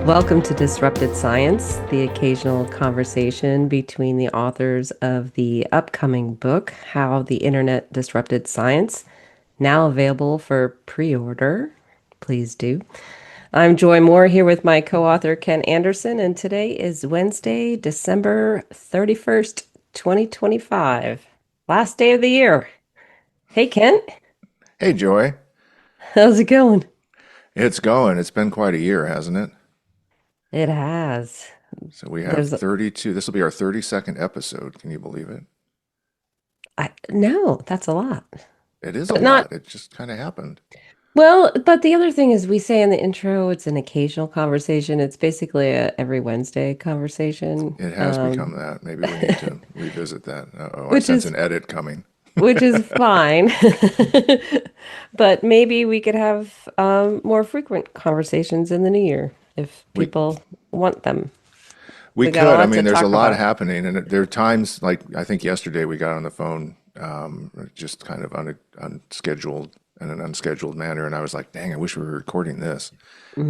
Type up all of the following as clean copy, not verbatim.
Welcome to Disrupted Science, the occasional conversation between the authors of the upcoming book, How the Internet Disrupted Science, now available for pre-order. Please do. I'm Joy Moore here with my co-author Ken Anderson, and today is Wednesday, December 31st, 2025. Last day of the year. Hey, Ken, Hey, Joy. how's it going? It's going. It's been quite a year, hasn't it? It has. So we have There's 32. This will be our 32nd episode. Can you believe it? no, that's a lot. It is a But not lot. It just kind of happened. Well, but the other thing is we say in the intro, it's an occasional conversation. It's basically a every Wednesday conversation, It has become that. Maybe we need to revisit that. Oh, I which sense is an edit coming. which is fine. But maybe we could have more frequent conversations in the new year if We people want them. we We got a could. I lot to mean, there's a talk lot about. happening, and there are times like I think yesterday we got on the phone, just kind of unscheduled in an unscheduled manner, and I was like, "Dang, I wish we were recording this,"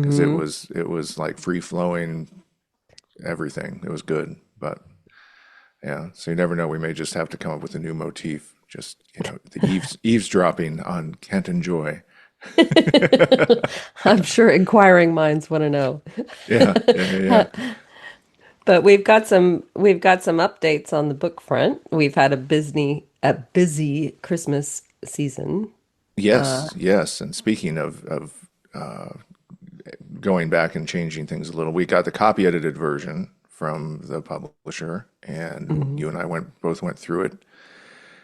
because it Hmm. was it was like free flowing everything. It was good, but yeah, so you never know. We may just have to come up with a new motif. Just, the eavesdropping on Kent and Joy. I'm sure inquiring minds want to know. Yeah, yeah, yeah, yeah. But we've got some updates on the book front. We've had a busy Christmas season. Yes, yes. And speaking of going back and changing things a little, we got the copy edited version from the publisher, and Mhm. you and I both went through it.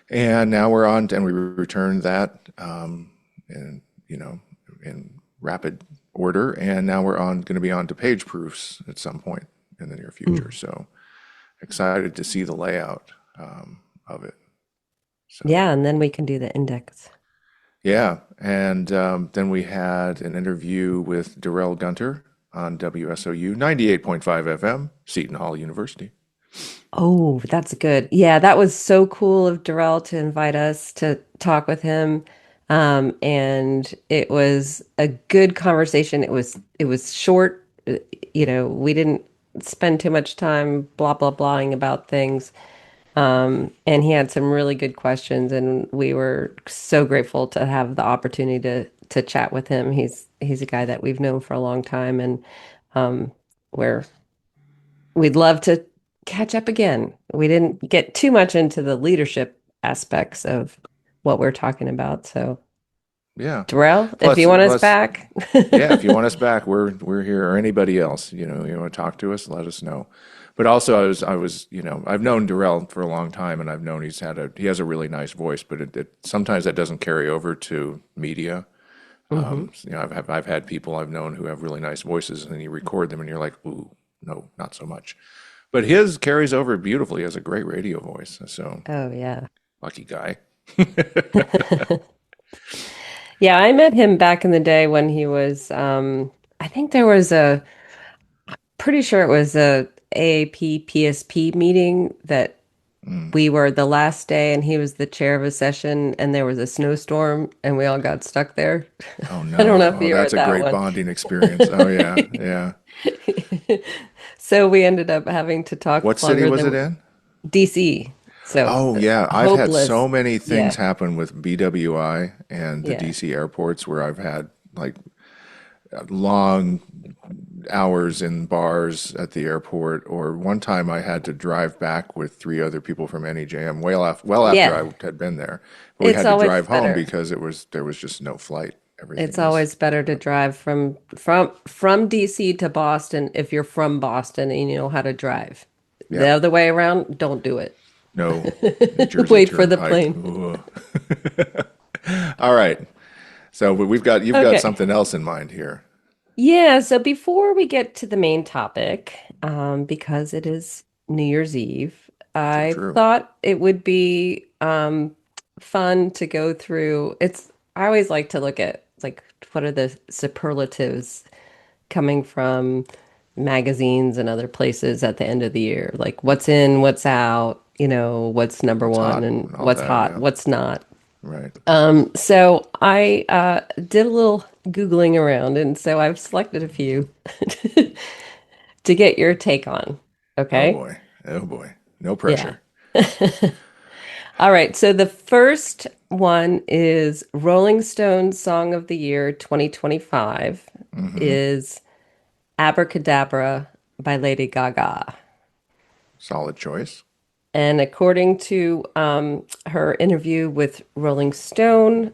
And now we're on, and we returned that, in you know in rapid order, and now we're on going to be on to page proofs at some point in the near future. Mm. So excited to see the layout of it. So Yeah, and then we can do the index. yeah, and then we had an interview with Darrell Gunter on WSOU 98.5 FM, Seton Hall University. Oh, that's good. Yeah, that was so cool of Darrell to invite us to talk with him. And it was a good conversation. It was short. We didn't spend too much time blah blah blahing about things. And he had some really good questions, and we were so grateful to have the opportunity to chat with him. He's a guy that we've known for a long time, and we're we'd love to catch up again. We didn't get too much into the leadership aspects of what we're talking about. So, Yeah. Darrell, if Plus, you want us plus, back, yeah. If you want us back, we're here, or anybody else. You want to talk to us, let us know. But also, I was, I've known Darrell for a long time, and I've known he has a really nice voice, but sometimes that doesn't carry over to media. hmm I've had people I've known who have really nice voices, and then you record them, and you're like, ooh, no, not so much. But his carries over beautifully. He has a great radio voice, so Oh yeah. lucky guy. Yeah, I met him back in the day when he was I think there was a pretty sure it was a AAP PSP meeting that Mm. we were the last day and he was the chair of a session and there was a snowstorm and we all got stuck there. Oh I don't know no! if Oh, you were that's at a that great one. bonding experience. Oh yeah, yeah. So we ended up having to talk What city longer was it than in? DC. So Oh yeah, I've had hopeless. so many things Yeah. happen with BWI and the Yeah. DC airports where I've had like long hours in bars at the airport, or one time I had to drive back with three other people from NEJM well after Yeah. I had been there. But we It's had to always drive home better. because there was just no flight. It's Everything was always better to drive from DC to Boston if you're from Boston and you know how to drive. The yep. other way around, don't do it. No New Jersey Wait for the Turnpike. plane. Ugh. All right. So but you've got Okay. something else in mind here. Yeah, so before we get to the main topic, because it is New Year's Eve, True, I true. thought it would be fun to go through. I always like to look at like what are the superlatives coming from magazines and other places at the end of the year, like what's in, what's out. what's number What's one hot and and all what's that? hot, Yeah, what's not. right. So I did a little Googling around, and so I've selected a few to get your take on. Oh Okay? boy. Oh boy. No Yeah. pressure. All right. So the first one is Rolling Stone's Song of the Year 2025 Hmm. is Abracadabra by Lady Gaga. Solid choice. And according to her interview with Rolling Stone,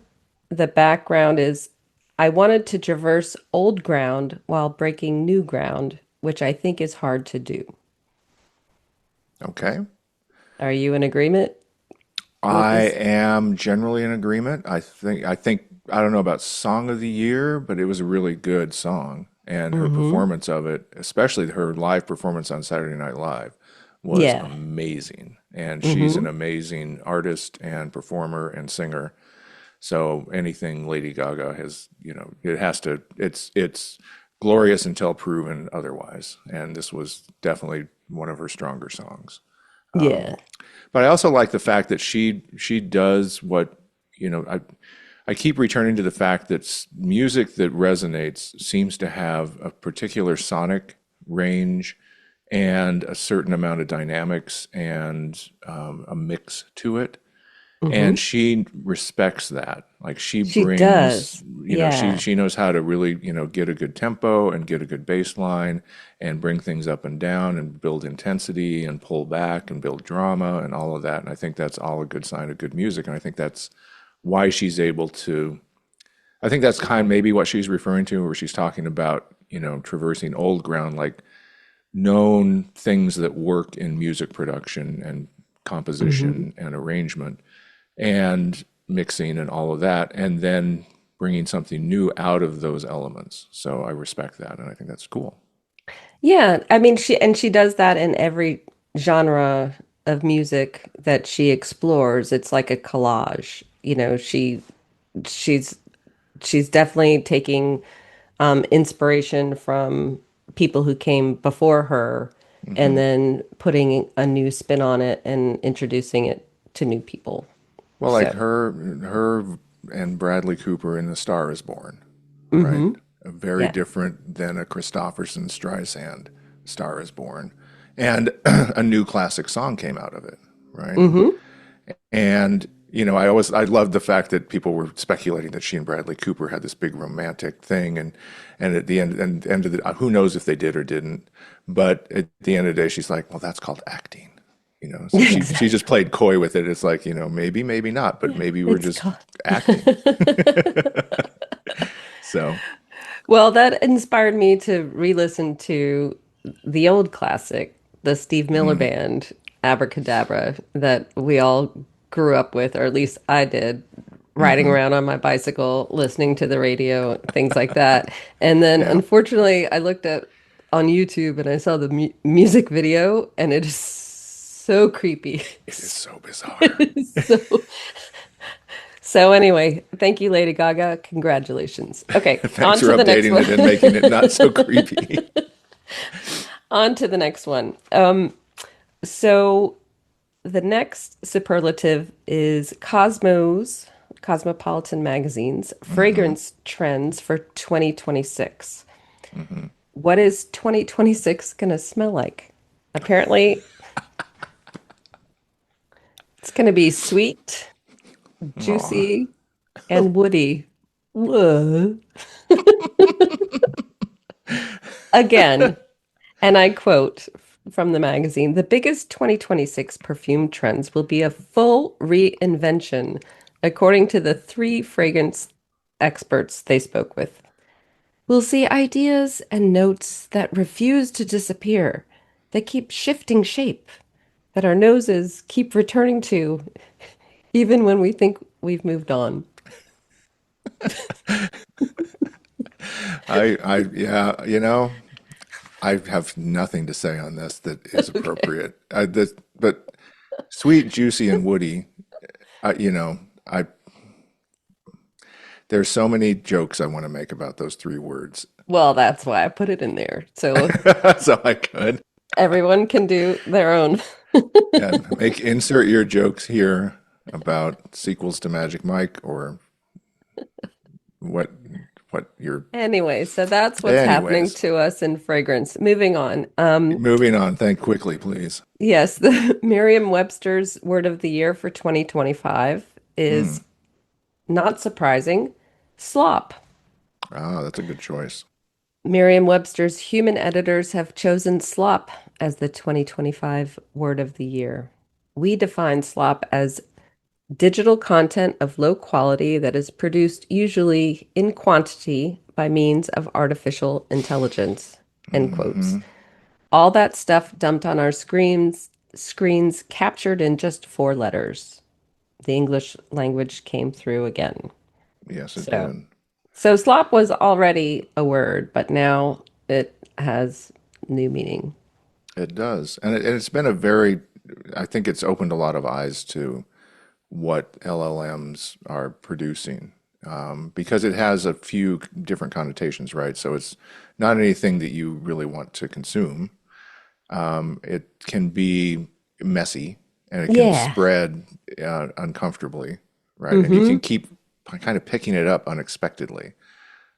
the background is I wanted to traverse old ground while breaking new ground, which I think is hard to do. Okay. Are you in agreement with I this? am generally in agreement. I don't know about song of the year, but it was a really good song. And her Mm-hmm. performance of it, especially her live performance on Saturday Night Live, was Yeah. amazing. And she's an Mm-hmm. amazing artist and performer and singer. So anything Lady Gaga has, it has to, it's glorious until proven otherwise. And this was definitely one of her stronger songs. Yeah. But I also like the fact that she does what, you know, I keep returning to the fact that music that resonates seems to have a particular sonic range and a certain amount of dynamics and a mix to it. And Mm-hmm. she respects that. Like she She brings, does. she Yeah. she knows how to really, get a good tempo and get a good bass line and bring things up and down and build intensity and pull back and build drama and all of that. And I think that's all a good sign of good music. And I think that's why she's able to. I think that's kind of maybe what she's referring to, where she's talking about, traversing old ground, like known things that work in music production and Mm-hmm. composition and arrangement and mixing and all of that, and then bringing something new out of those elements. So I respect that, and I think that's cool. Yeah, I mean she does that in every genre of music that she explores. It's like a collage. She's she's definitely taking inspiration from people who came before her and Hmm. then putting a new spin on it and introducing it to new people. Well, like So, her and Bradley Cooper in *The Star Is Born*, right? hmm. Very Yeah. different than a Christopherson Streisand *Star Is Born*, and a new classic song came out of it, right? Hmm. And I loved the fact that people were speculating that she and Bradley Cooper had this big romantic thing, and at the end of the who knows if they did or didn't, but at the end of the day, she's like, well, that's called acting. So she Exactly. just played coy with it. It's like, maybe, maybe not, but Yeah, maybe we're it's just called. acting. So, Well, that inspired me to re-listen to the old classic, the Steve Miller mm, Band, Abracadabra, that we all grew up with, or at least I did, riding hmm, around on my bicycle, listening to the radio, things like that. And then, yeah, unfortunately, I looked at on YouTube and I saw the mu music video, and it is so creepy. it is so It bizarre. is so anyway, thank you, Lady Gaga. Congratulations. Okay, Thanks on for to the next updating one. it and making it not so creepy. On to the next one. So the next superlative is Cosmopolitan Magazine's Hmm. fragrance trends for 2026. Hmm. What is 2026 gonna smell like? Apparently, it's gonna be sweet, Aw. juicy, and woody. Whoa. Again, and I quote from the magazine, the biggest 2026 perfume trends will be a full reinvention, according to the three fragrance experts they spoke with. We'll see ideas and notes that refuse to disappear, that keep shifting shape, that our noses keep returning to, even when we think we've moved on. Yeah, I have nothing to say on this that is Okay. appropriate. But sweet, juicy, and woody. I, you know, I there's so many jokes I want to make about those three words, Well, that's why I put it in there. So so I could. everyone can do their own. Yeah, make insert your jokes here about sequels to Magic Mike or what your. Anyway, so that's what's happening Anyways, to us in fragrance. Moving on. moving on. Think quickly, please. Yes, the Merriam-Webster's word of the year for 2025 is not surprising, slop. Ah, that's a good choice. Merriam-Webster's human editors have chosen slop as the 2025 word of the year. We define slop as digital content of low quality that is produced usually in quantity by means of artificial intelligence. End quotes. Hmm. All that stuff dumped on our screens captured in just four letters. The English language came through again. Yes, it So, did. so slop was already a word, but now it has new meaning. It does, and it's been a very. I think it's opened a lot of eyes to what LLMs are producing because it has a few different connotations, right? So it's not anything that you really want to consume. It can be messy and it can Yeah. spread uncomfortably, right? And you can Mm-hmm. keep kind of picking it up unexpectedly.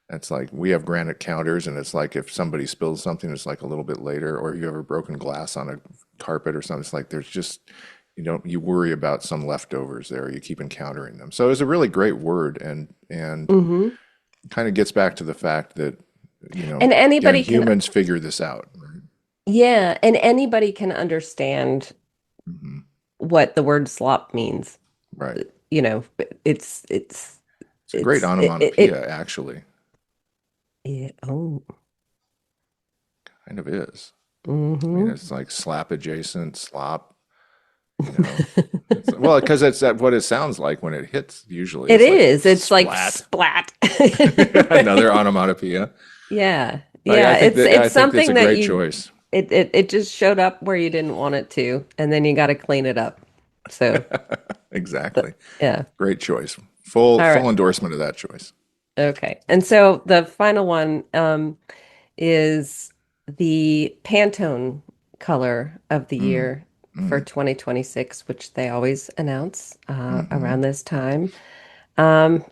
It's like we have granite counters, and it's like if somebody spills something, it's like a little bit later, or you have a broken glass on a carpet or something. It's like there's just you worry about some leftovers there. You keep encountering them. So it's a really great word, and Mm-hmm. kind of gets back to the fact that And can anybody can, humans figure this out? Right? yeah, and anybody can understand Hmm. what the word slop means. Right. You know, it's it's It's a great it's onomatopoeia, actually. oh. Kind of is. I mean, Mm-hmm. it's like slap adjacent, slop. You know, well, because it's what it sounds like when it hits. Usually, It it's like is. It's like splat. splat. Another Right. onomatopoeia. Yeah. But Yeah. I It's think that's a something that great you choice. it just showed up where you didn't want it to, and then you got to clean it up. So, Exactly. yeah. Great choice. Full All right. full endorsement of that choice. Okay. And so the final one is the Pantone color of the Mm, year for mm, 2026, which they always announce hmm. around this time.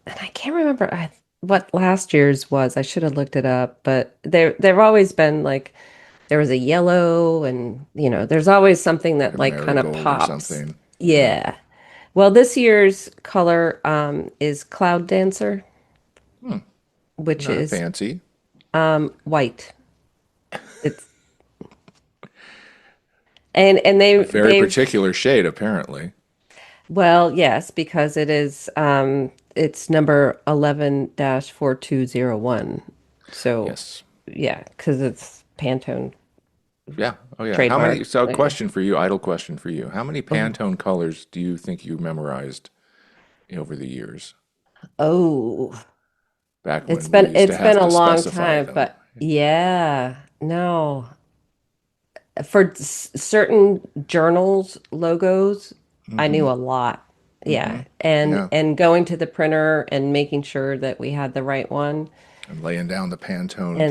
And I can't remember what last year's was. I should have looked it up, but there've always been like there was a yellow and there's always something Like that a like kind of marigold or pops. something. Yeah. Yeah. Well, this year's color is Cloud Dancer, Hmm. which Not is fancy. white. It's and A they very they've particular shade, apparently. well, yes, because it's number 11-4201. So, Yes. yeah, because it's Pantone Yeah. Oh, yeah. How many? trademark. So, Yeah. question for you, idle question for you. How many Oh. Pantone colors do you think you memorized over the years? Oh, Back it's when we been used to it's have been a to long specify time, them. but yeah, no. For certain journals logos, I knew Hmm. a lot. Hmm. Yeah, and Yeah. and going to the printer and making sure that we had the right one. And laying down the Pantone And chip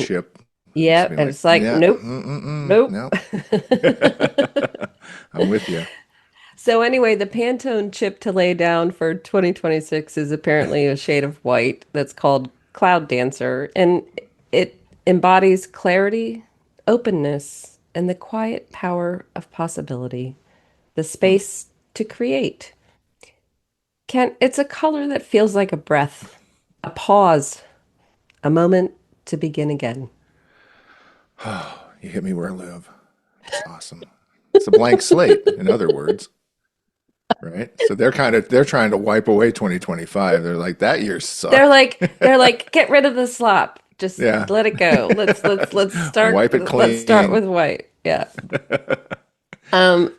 and just yeah, being and like, it's like, yeah, nope, nope. no. I'm with you. So anyway, the Pantone chip to lay down for 2026 is apparently a shade of white that's called Cloud Dancer, and it embodies clarity, openness, and the quiet power of possibility, the space to create. It's a color that feels like a breath, a pause, a moment to begin again. You hit me where I live. It's awesome. It's a blank slate, in other words, right? So they're trying to wipe away 2025. They're like, that year They're sucked. like they're like get rid of the slop. Just Yeah. let it go. Let's start Wipe it let's start clean. with white. Yeah.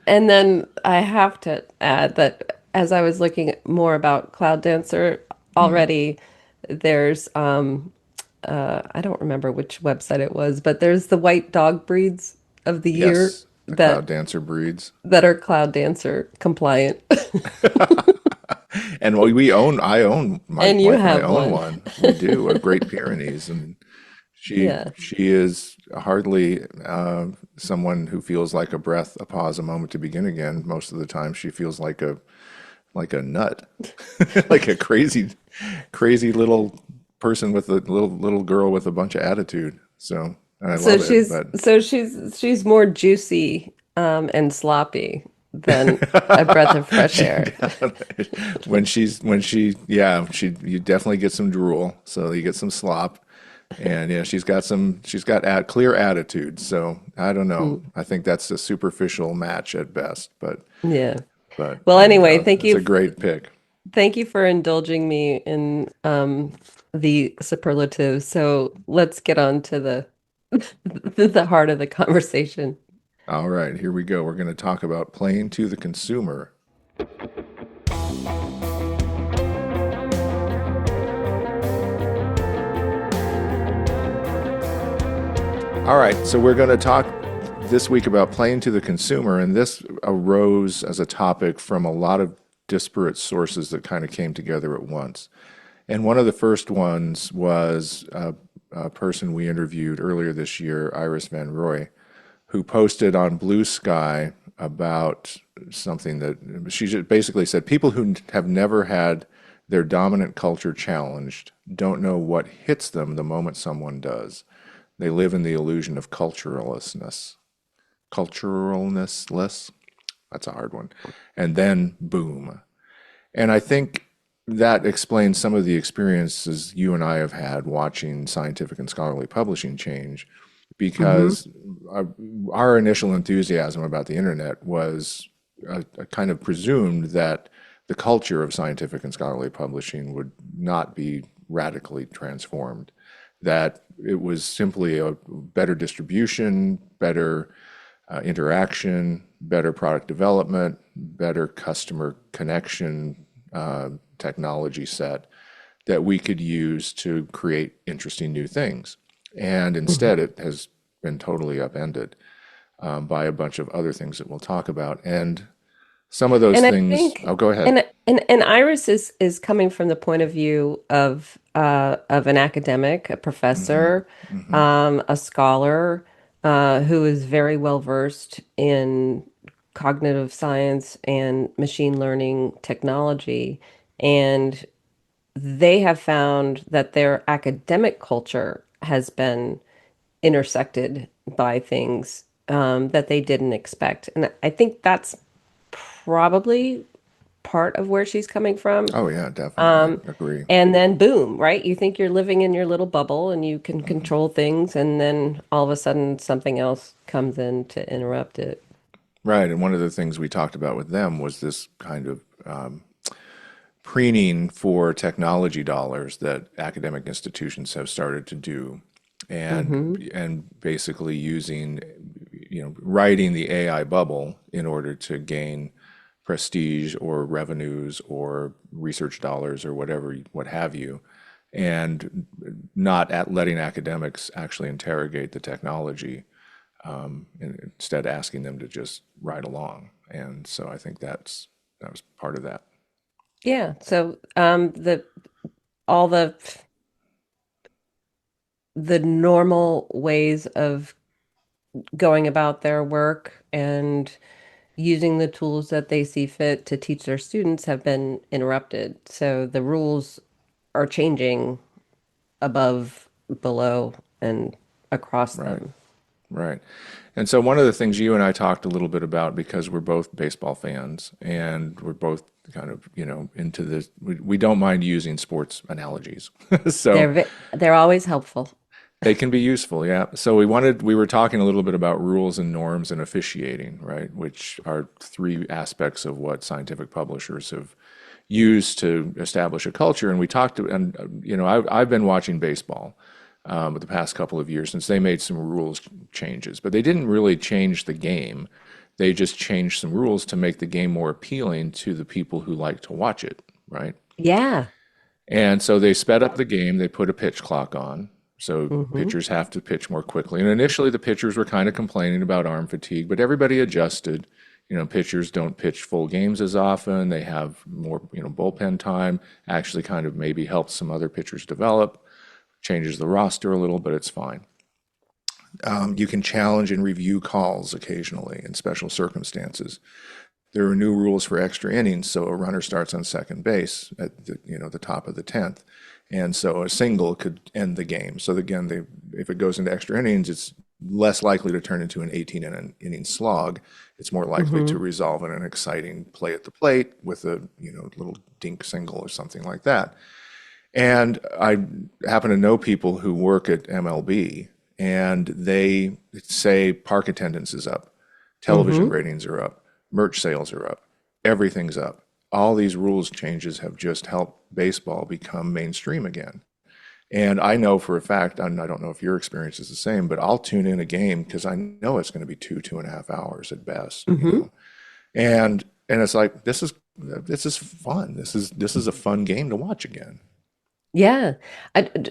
And then I have to add that as I was looking at more about Cloud Dancer Mm, already, there's I don't remember which website it was, but there's the white dog breeds of the year yes, the Cloud Dancer breeds. that are Cloud Dancer compliant. And I own And my you wife and I have own one. one. We do a Great Pyrenees, and Yeah. She is hardly someone who feels like a breath, a pause, a moment to begin again. Most of the time, she feels like a nut, like a crazy little person with a little girl with a bunch of attitude. So I So love it, she's but so she's more juicy and sloppy than a breath of fresh she air. when she yeah she you definitely get some drool, so you get some slop, and yeah she's got clear attitude. So I don't know. Mm, I think that's a superficial match at best, yeah. but Well, anyway, anyhow, that's a great pick. thank you for indulging me in the superlatives. So let's get on to the the heart of the conversation. All right, here we go. We're going to talk about playing to the consumer. All right, so we're going to talk this week about playing to the consumer, and this arose as a topic from a lot of disparate sources that kind of came together at once. And one of the first ones was a person we interviewed earlier this year, Iris Van Roy, who posted on Blue Sky about something that she basically said people who have never had their dominant culture challenged don't know what hits them the moment someone does. They live in the illusion of culturalness. Culturalness, that's a hard one. And then boom. And I think that explains some of the experiences you and I have had watching scientific and scholarly publishing change Hmm. because our initial enthusiasm about the internet was a kind of presumed that the culture of scientific and scholarly publishing would not be radically transformed, that it was simply a better distribution, better interaction, better product development, better customer connection technology set that we could use to create interesting new things. And instead, it has been totally upended by a bunch of other things that we'll talk about. And some of those And I things, think oh, go ahead. and Iris is coming from the point of view of an academic, a Hmm. professor, Hmm. a scholar who is very well versed in cognitive science and machine learning technology. And they have found that their academic culture has been intersected by things that they didn't expect. And I think that's probably part of where she's coming from. Oh, yeah, definitely. Um, Agree. and then boom, right? You think you're living in your little bubble and you can Hmm. control things, and then all of a sudden something else comes in to interrupt it. Right. And one of the things we talked about with them was this kind of preening for technology dollars that academic institutions have started to do, Hmm. and basically using, riding the AI bubble in order to gain prestige or revenues or research dollars or whatever, what have you, and not at letting academics actually interrogate the technology, and instead asking them to just ride along. And so I think that was part of that. Yeah. So the all the normal ways of going about their work and using the tools that they see fit to teach their students have been interrupted. So the rules are changing above, below, and across Right. them. Right. And so one of the things you and I talked a little bit about, because we're both baseball fans and we're both kind of, into this, we don't mind using sports analogies. So They're always helpful. they can be useful, yeah. So we were talking a little bit about rules and norms and officiating, right? Which are three aspects of what scientific publishers have used to establish a culture. And we talked, and I've been watching baseball the past couple of years since they made some rules changes, but they didn't really change the game. They just changed some rules to make the game more appealing to the people who like to watch it, right? Yeah. And so they sped up the game. They put a pitch clock on. So Hmm. pitchers have to pitch more quickly. And initially, the pitchers were kind of complaining about arm fatigue, but everybody adjusted. Pitchers don't pitch full games as often. They have more, bullpen time, actually kind of maybe helps some other pitchers develop. changes the roster a little, but it's fine. You can challenge and review calls occasionally in special circumstances. There are new rules for extra innings, so a runner starts on second base at the top of the 10th, and so a single could end the game. So again, if it goes into extra innings, it's less likely to turn into an 18 inning slog. It's more likely to Mm-hmm. resolve in an exciting play at the plate with a little dink single or something like that. And I happen to know people who work at MLB, and they say park attendance is up, television Mm-hmm. ratings are up, merch sales are up, everything's up. All these rules changes have just helped baseball become mainstream again. And I know for a fact, and I don't know if your experience is the same, but I'll tune in a game because I know it's going to be 2.5 hours at best. Mm-hmm. And it's like this is fun. This is a fun game to watch again. Yeah.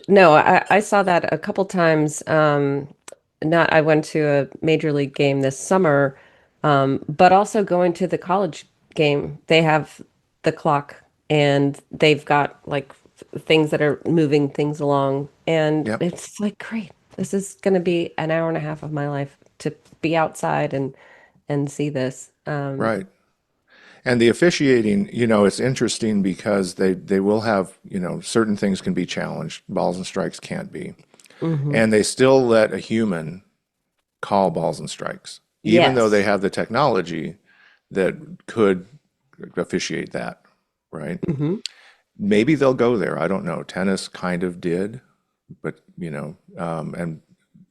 No, I saw that a couple times. Not I went to a major league game this summer, but also going to the college game. They have the clock and they've got like things that are moving things along. And Yep, it's like, great. This is going to be an hour and a half of my life to be outside and see this. right. And the officiating, it's interesting because they will have, certain things can be challenged, balls and strikes can't be. Mhm. And they still let a human call balls and strikes, even though they Yes. have the technology that could officiate that, right? Hmm. Maybe they'll go there. I don't know. Tennis kind of did, but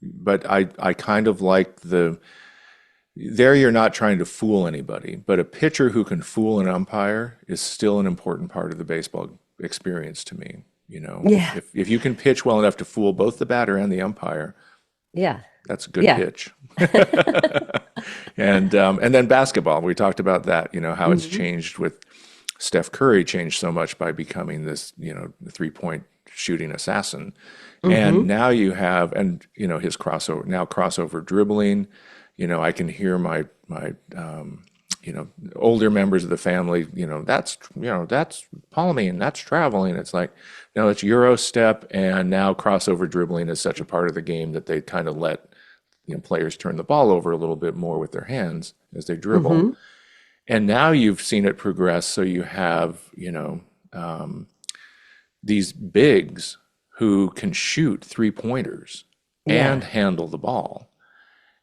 but I kind of like there you're not trying to fool anybody, but a pitcher who can fool an umpire is still an important part of the baseball experience to me. Yeah. If you can pitch well enough to fool both the batter and the umpire, Yeah. that's a good Yeah. pitch. And then basketball, we talked about that. How it's Hmm. changed with Steph Curry changed so much by becoming this 3-point shooting assassin, and Hmm. now you have his crossover dribbling. I can hear my older members of the family. That's palming, that's traveling. It's like no, it's Euro step, and now crossover dribbling is such a part of the game that they kind of let players turn the ball over a little bit more with their hands as they dribble. Hmm. And now you've seen it progress. So you have, these bigs who can shoot 3-pointers and Yeah. handle the ball.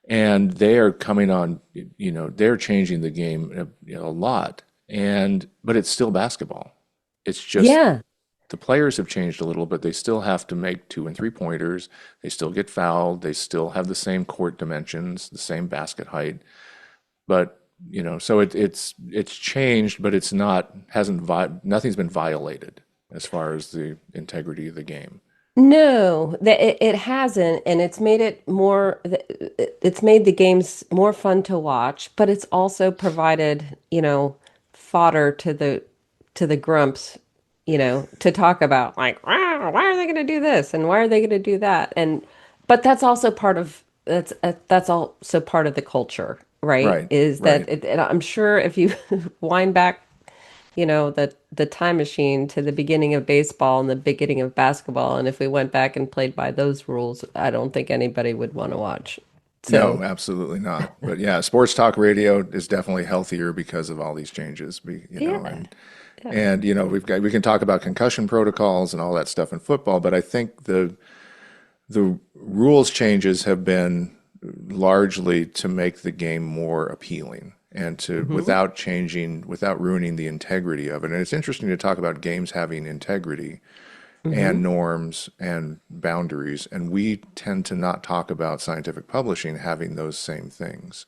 And they are coming on, they're changing the game a lot. But it's still basketball. It's just Yeah. the players have changed a little, but they still have to make 2 and 3 pointers. They still get fouled. They still have the same court dimensions, the same basket height. But so it's changed, but it's not hasn't nothing's been violated as far as the integrity of the game. No, that it hasn't, and it's made it more, it's made the games more fun to watch, but it's also provided, fodder to the grumps, to talk about like, wow, why are they going to do this and why are they going to do that? But that's also part of that's also part of the culture, right? Right, Is that right. and I'm sure if you wind back the time machine to the beginning of baseball and the beginning of basketball. And if we went back and played by those rules, I don't think anybody would want to watch. No, So, absolutely not. But yeah, sports talk radio is definitely healthier because of all these changes. yeah, yeah. We can talk about concussion protocols and all that stuff in football, but I think the rules changes have been largely to make the game more appealing and to Hmm. without ruining the integrity of it. And it's interesting to talk about games having integrity Hmm. and norms and boundaries, and we tend to not talk about scientific publishing having those same things.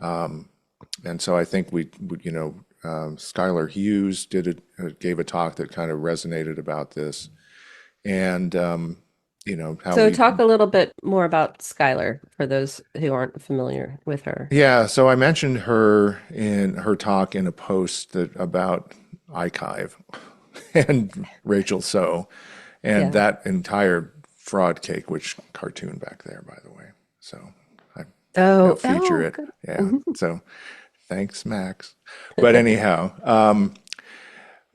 And so I think Skylar Hughes gave a talk that kind of resonated about this, and how So we talk a little bit more about Skylar for those who aren't familiar with her. Yeah, so I mentioned her in her talk in a post about iChive and Rachel So, and Yeah. that entire fraud cake, which cartoon back there, by the way. So I now Oh, feature oh, it. good. Yeah. Mhm. So thanks, Max. But anyhow,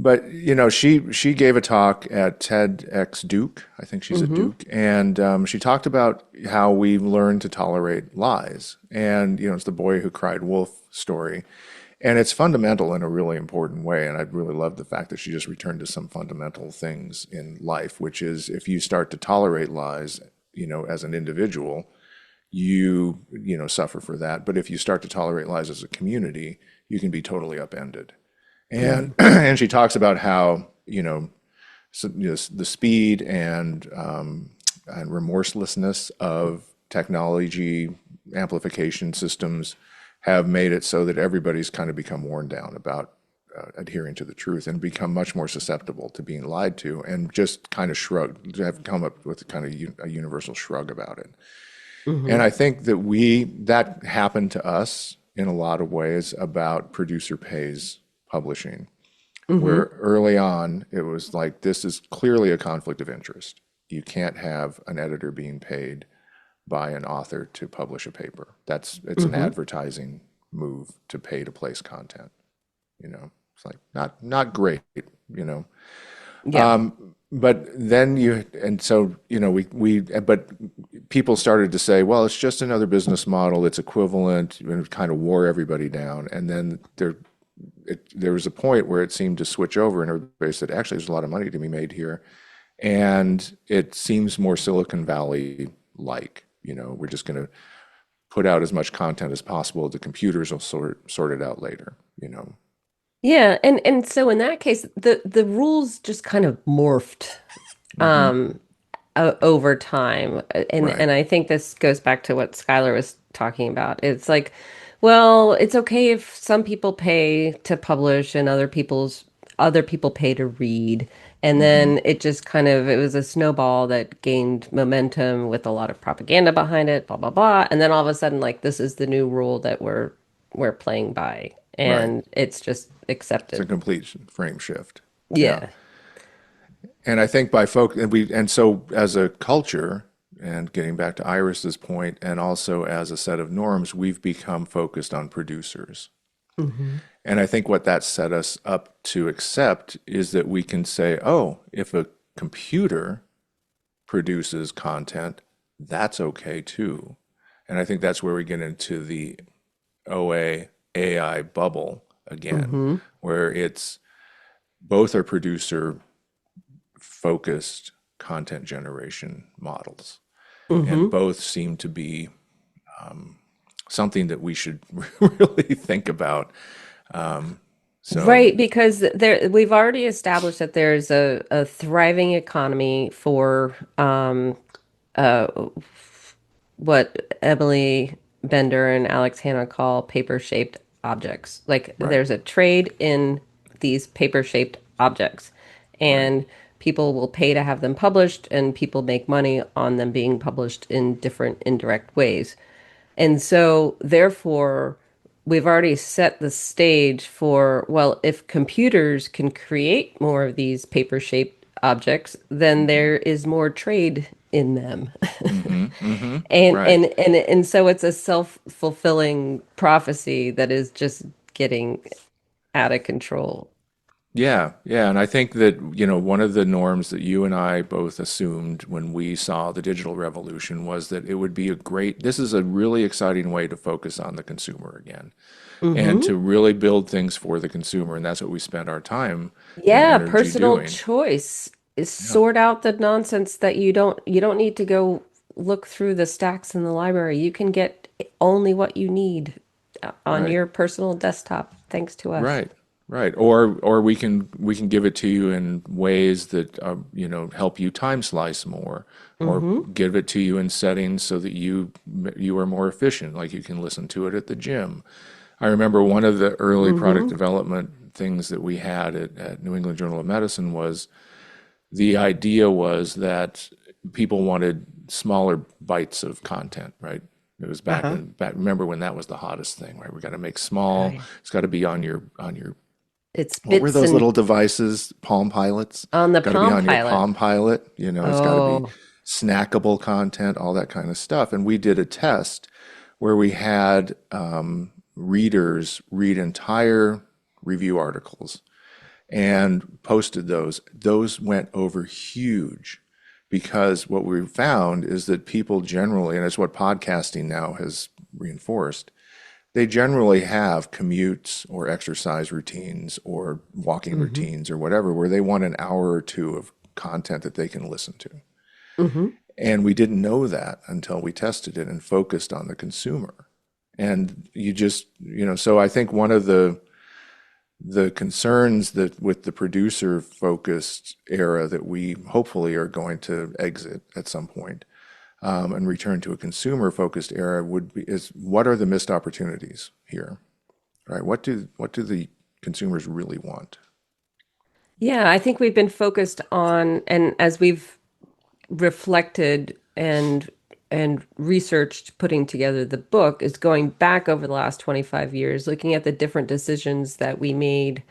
But she gave a talk at TEDx Duke. I think she's at Mm-hmm. Duke, and she talked about how we've learned to tolerate lies. And it's the boy who cried wolf story, and it's fundamental in a really important way. And I really love the fact that she just returned to some fundamental things in life, which is if you start to tolerate lies, as an individual, you suffer for that. But if you start to tolerate lies as a community, you can be totally upended. And Mm. and she talks about how the speed and remorselessness of technology amplification systems have made it so that everybody's kind of become worn down about adhering to the truth and become much more susceptible to being lied to and just kind of have come up with kind of a universal shrug about it. And Mm-hmm. I think that happened to us in a lot of ways about producer pays publishing, Mm-hmm. where early on it was like, this is clearly a conflict of interest. You can't have an editor being paid by an author to publish a paper. It's an Mm-hmm. advertising move to pay to place content. It's like not great, you know. Yeah. But then and so, but people started to say, well, it's just another business model. It's equivalent, and it kind of wore everybody down. And then there was a point where it seemed to switch over, and everybody said, actually, there's a lot of money to be made here, and it seems more Silicon Valley like. We're just going to put out as much content as possible. The computers will sort it out later. Yeah, and so in that case, the rules just kind of morphed Hmm. um over time. And Right. I think this goes back to what Skylar was talking about. It's like, well, it's okay if some people pay to publish and other people pay to read. And Hmm. then it was a snowball that gained momentum with a lot of propaganda behind it, blah blah blah. And then all of a sudden, like, this is the new rule that we're playing by, Right. and it's just It's a accepted. complete frame shift. Yeah. Yeah. And I think by folk and so as a culture, and getting back to Iris's point, and also as a set of norms, we've become focused on producers. Hmm. And I think what that set us up to accept is that we can say, oh, if a computer produces content, that's okay too. And I think that's where we get into the OA AI bubble again, Hmm. where it's both are producer focused content generation models, and Hmm. both seem to be something that we should really think about. So, Right, because we've already established that there's a thriving economy for uh what Emily Bender and Alex Hanna call paper-shaped objects. Like, right, there's a trade in these paper-shaped objects, right, and people will pay to have them published, and people make money on them being published in different indirect ways. And so, therefore, we've already set the stage for, well, if computers can create more of these paper-shaped objects, then mm-hmm, there is more trade in them. mm-hmm, mm-hmm, And right. and so it's a self-fulfilling prophecy that is just getting out of control. Yeah, yeah, and I think that, one of the norms that you and I both assumed when we saw the digital revolution was that it would be this is a really exciting way to focus on the consumer again and Hmm. to really build things for the consumer. And that's what we spent our time and Yeah, energy personal doing. choice is Yeah, sort out the nonsense that you don't need to go look through the stacks in the library. You can get only what you need on right. your personal desktop, thanks to us. Right, right. Or we can give it to you in ways that help you time slice more, or Hmm. give it to you in settings so that you are more efficient. Like you can listen to it at the gym. I remember one of the early product Hmm. development things that we had at New England Journal of Medicine was the idea was that people wanted smaller bites of content, right? It was Uh-huh. remember when that was the hottest thing, right? We got to make small. Right. It's got to be on your It's what were bits those and little devices? Palm Pilots. on the Got to be Palm on your Pilot. Palm Pilot. It's got to be Oh. snackable content, all that kind of stuff. And we did a test where we had readers read entire review articles, and posted those. Those went over huge because what we found is that people generally, and it's what podcasting now has reinforced, they generally have commutes or exercise routines or walking Hmm. routines or whatever where they want an hour or two of content that they can listen to. Hmm. And we didn't know that until we tested it and focused on the consumer. And you just, so I think one of the concerns that with the producer focused era that we hopefully are going to exit at some point, and return to a consumer focused era would be is what are the missed opportunities here, right? What do the consumers really want? Yeah, I think we've been focused on, and as we've reflected and researched putting together the book, is going back over the last 25 years, looking at the different decisions that we made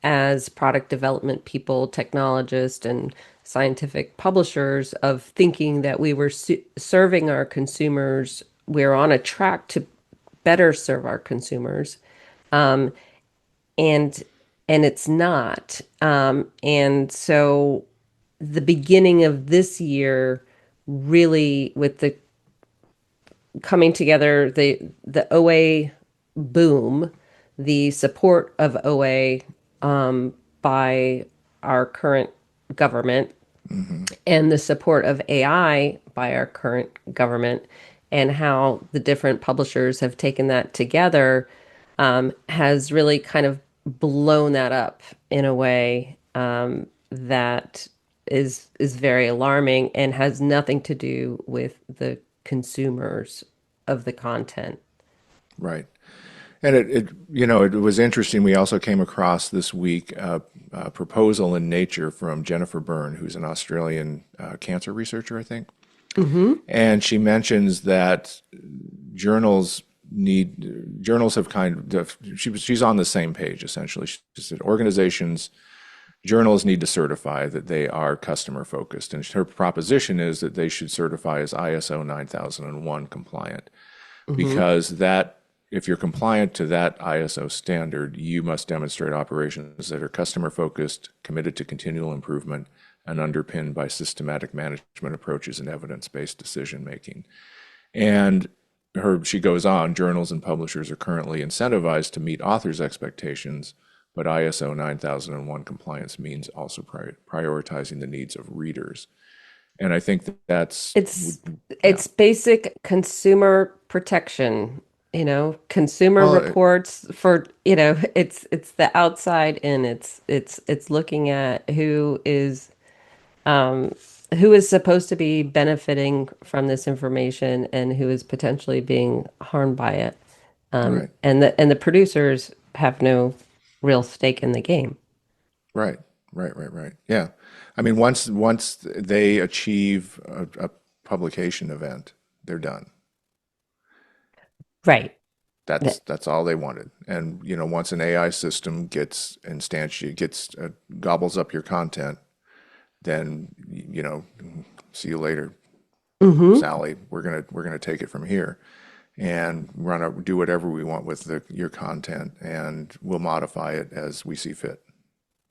as product development people, technologists, and scientific publishers of thinking that we were serving our consumers. We're on a track to better serve our consumers. And and it's not. And so the beginning of this year, really with the coming together, the OA boom, the support of OA by our current government, Hmm. and the support of AI by our current government, and how the different publishers have taken that together, has really kind of blown that up in a way that is very alarming and has nothing to do with the consumers of the content. Right. And it was interesting. We also came across this week a proposal in Nature from Jennifer Byrne, who's an Australian cancer researcher, I think. Mm-hmm. And she mentions that journals journals have kind of she's on the same page essentially. She said organizations journals need to certify that they are customer focused, and her proposition is that they should certify as ISO 9001 compliant Mm-hmm. because that if you're compliant to that ISO standard, you must demonstrate operations that are customer focused, committed to continual improvement, and underpinned by systematic management approaches and evidence-based decision making. And she goes on, journals and publishers are currently incentivized to meet authors' expectations, but ISO 9001 compliance means also prioritizing the needs of readers. And I think that's, It's yeah. it's basic consumer protection, consumer Well, reports for, it's the outside in. It's looking at um who is supposed to be benefiting from this information and who is potentially being harmed by it. right, And the producers have no real stake in the game. right, right. Yeah. I mean, once they achieve a publication event, they're done. Right. That's all they wanted. And once an AI system gobbles up your content, then see you later, Mm-hmm. Sally. We're gonna take it from here, and do whatever we want with your content, and we'll modify it as we see fit.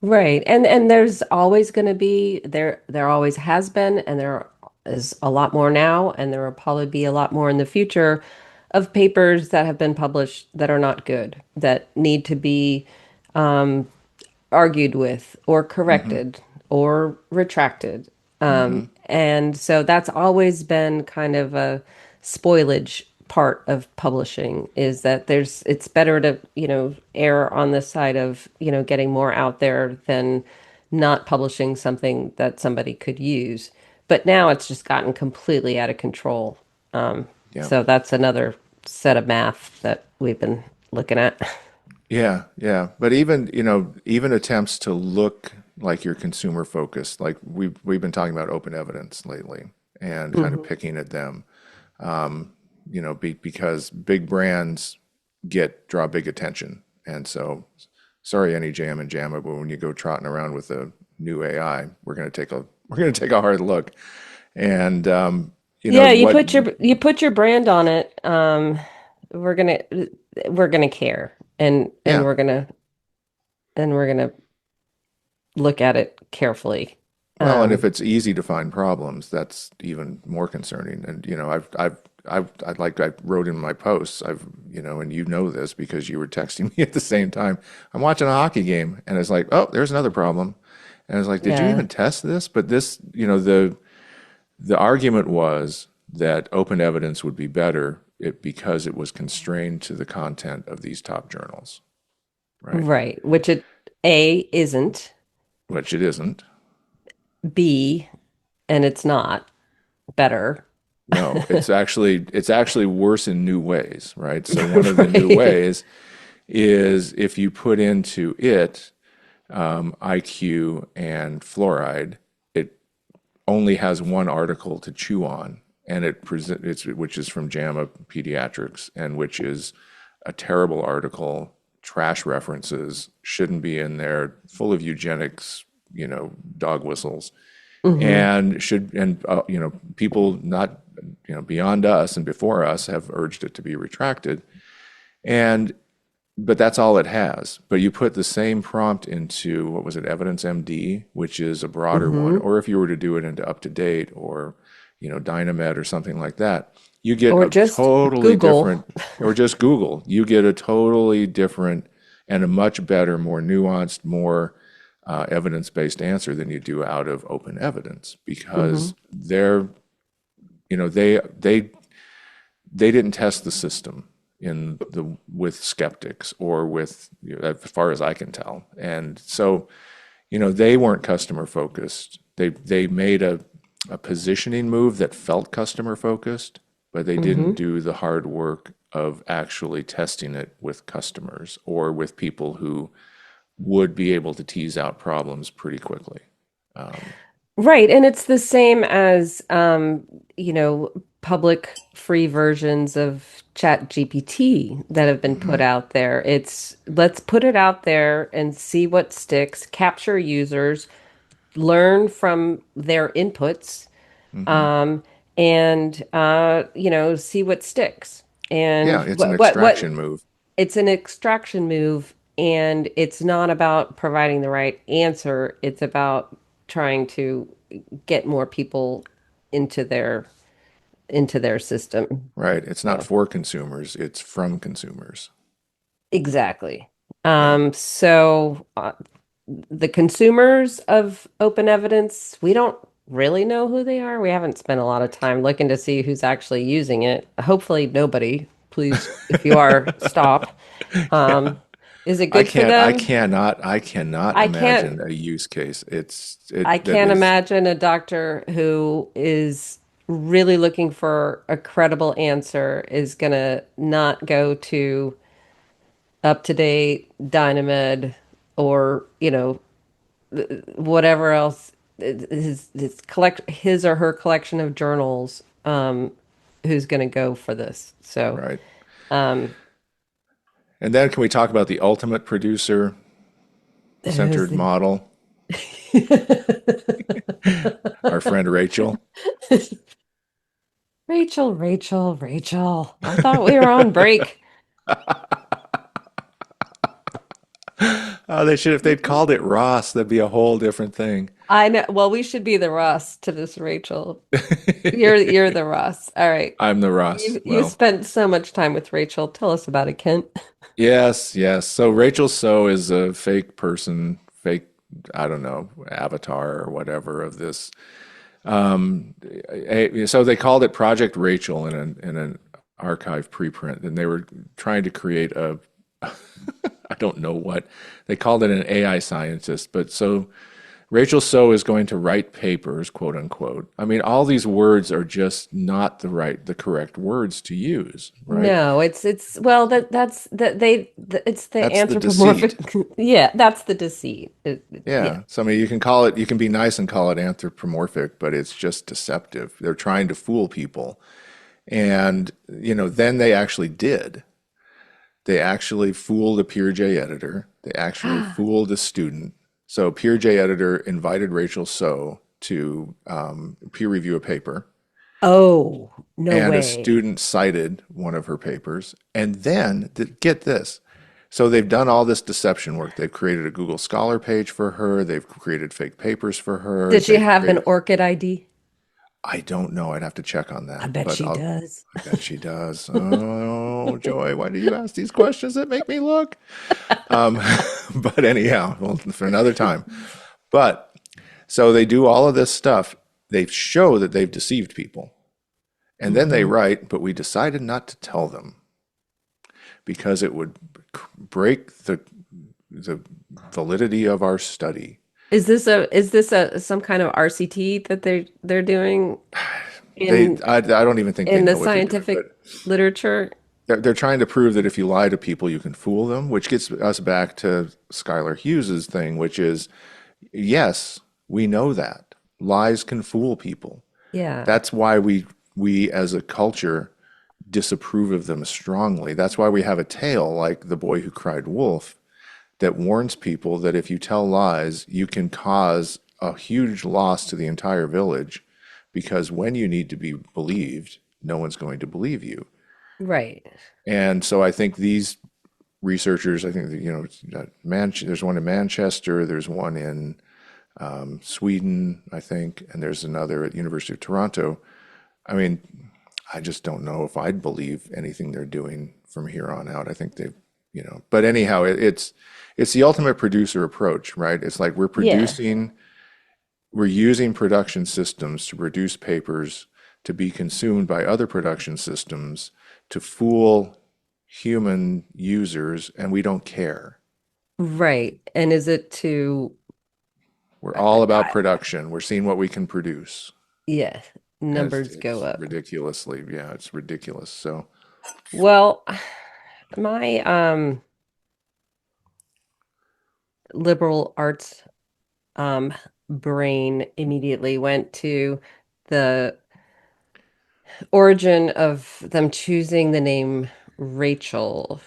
Right. And there's always going to be there always has been, and there is a lot more now, and there will probably be a lot more in the future of papers that have been published that are not good, that need to be argued with or Hmm. corrected or retracted. Hmm. And so that's always been kind of a spoilage part of publishing, is that it's better to, err on the side of, getting more out there than not publishing something that somebody could use. But now it's just gotten completely out of control. Yeah. So that's another set of math that we've been looking at. Yeah. But even attempts to look like you're consumer focused, like we've been talking about open evidence lately and kind of Hmm. picking at them. Because big brands draw big attention. And so, sorry, any jam and jamma, but when you go trotting around with a new AI, we're gonna take a hard look. And Yeah, you what? put your brand on it. We're gonna we're gonna care, and Yeah, we're gonna look at it carefully. Well, and Um, if it's easy to find problems, that's even more concerning. And I like I wrote in my posts, and you know this because you were texting me at the same time. I'm watching a hockey game, and it's like, oh, there's another problem. And I was like, did you yeah. even test this? But this, the argument was that open evidence would be better because it was constrained to the content of these top journals, right? Right. Which it A isn't, Which it isn't. B, and it's not better. No, it's actually worse in new ways, right? So one of the new Right. ways is if you put into it IQ and fluoride, it only has one article to chew on, and which is from JAMA Pediatrics, and which is a terrible article, trash references, shouldn't be in there, full of eugenics, dog whistles, Hmm. and people not beyond us and before us have urged it to be retracted, and but that's all it has. But you put the same prompt into, what was it, Evidence MD, which is a broader one, Hmm. or if you were to do it into Up to Date or Dynamed or something like that, you get Or a just totally Google. different, or just Google, you get a totally different and a much better, more nuanced, more evidence-based answer than you do out of open evidence Hmm. because you know, they didn't test the system in the with skeptics or with, as far as I can tell. And so, they weren't customer focused. They made a positioning move that felt customer focused, but they didn't Hmm. do the hard work of actually testing it with customers or with people who would be able to tease out problems pretty quickly. Um, Right. And it's the same as, public free versions of Chat GPT that have been put mhm, out there. It's let's put it out there and see what sticks, capture users, learn from their inputs, mhm. um, and see what sticks. And Yeah, it's an what extraction move. it's an extraction move, and it's not about providing the right answer. It's about trying to get more people into their system. Right. It's not So for consumers, it's from consumers. exactly. Yeah. So the consumers of open evidence, we don't really know who they are. We haven't spent a lot of time looking to see who's actually using it. Hopefully nobody. Please, if you are, stop. Yeah. Um, is it good for them? I cannot I can't imagine a use case. I That can't is imagine a doctor who is really looking for a credible answer is gonna not go to up to date Dynamed or, whatever else his or her collection of journals, who's gonna go for this. So right. um And then can we talk about the ultimate producer who's centered the model, our friend Rachel? Rachel, Rachel, Rachel. I thought we were on break. Oh, they should, if they'd called it Ross, that'd be a whole different thing. I know. Well, we should be the Ross to this Rachel. You're the Ross. All right. I'm the Ross. You Well, spent so much time with Rachel. Tell us about it, Kent. yes, yes. So Rachel So is a fake person, fake, I don't know, avatar or whatever of this. So they called it Project Rachel in an archive preprint, and they were trying to create a I don't know what they called it, an AI scientist. But so Rachel So is going to write papers, quote unquote. I mean, all these words are just not the correct words to use, right? No, it's well that's that it's the That's the anthropomorphic. deceit. Yeah, that's the deceit. Yeah. Yeah. So I mean, you can be nice and call it anthropomorphic, but it's just deceptive. They're trying to fool people. And, then they actually did. They actually fooled a PeerJ editor. They actually fooled a student. So PeerJ editor invited Rachel So to peer review a paper, Oh, no and a way. student cited one of her papers. And then, get this, So they've done all this deception work. They've created a Google Scholar page for her. They've created fake papers for her. Does she They've have an created, orchid ID? I don't know. I'd have to check on I that, bet but she does. I bet she does. Oh, Joy, why do you ask these questions that make me look? Um, but anyhow, well, for another time. But so they do all of this stuff. They show that they've deceived people. And then they Hmm. write, but we decided not to tell them because it would break the validity of our study. Is this a some kind of RCT that they're doing in I don't even think they the know what they're doing, but scientific literature? they're trying to prove that if you lie to people, you can fool them, which gets us back to Skylar Hughes's thing, which is yes, we know that lies can fool people. Yeah. That's why we as a culture disapprove of them strongly. That's why we have a tale like The Boy Who Cried Wolf that warns people that if you tell lies, you can cause a huge loss to the entire village because when you need to be believed, no one's going to believe you. Right. And so I think these researchers, I think that, there's one in Manchester, there's one in Sweden, I think, and there's another at the University of Toronto. I mean, I just don't know if I'd believe anything they're doing from here on out. I think they've, but anyhow, it's the ultimate producer approach, right? It's like Yeah. we're using production systems to produce papers to be consumed by other production systems to fool human users, and we don't care. Right. And is it to We're I, all about I, production. We're seeing what we can produce. yeah, And numbers go it's up. ridiculously, yeah, it's ridiculous. So, Well, my liberal arts um brain immediately went to the origin of them choosing the name Rachel.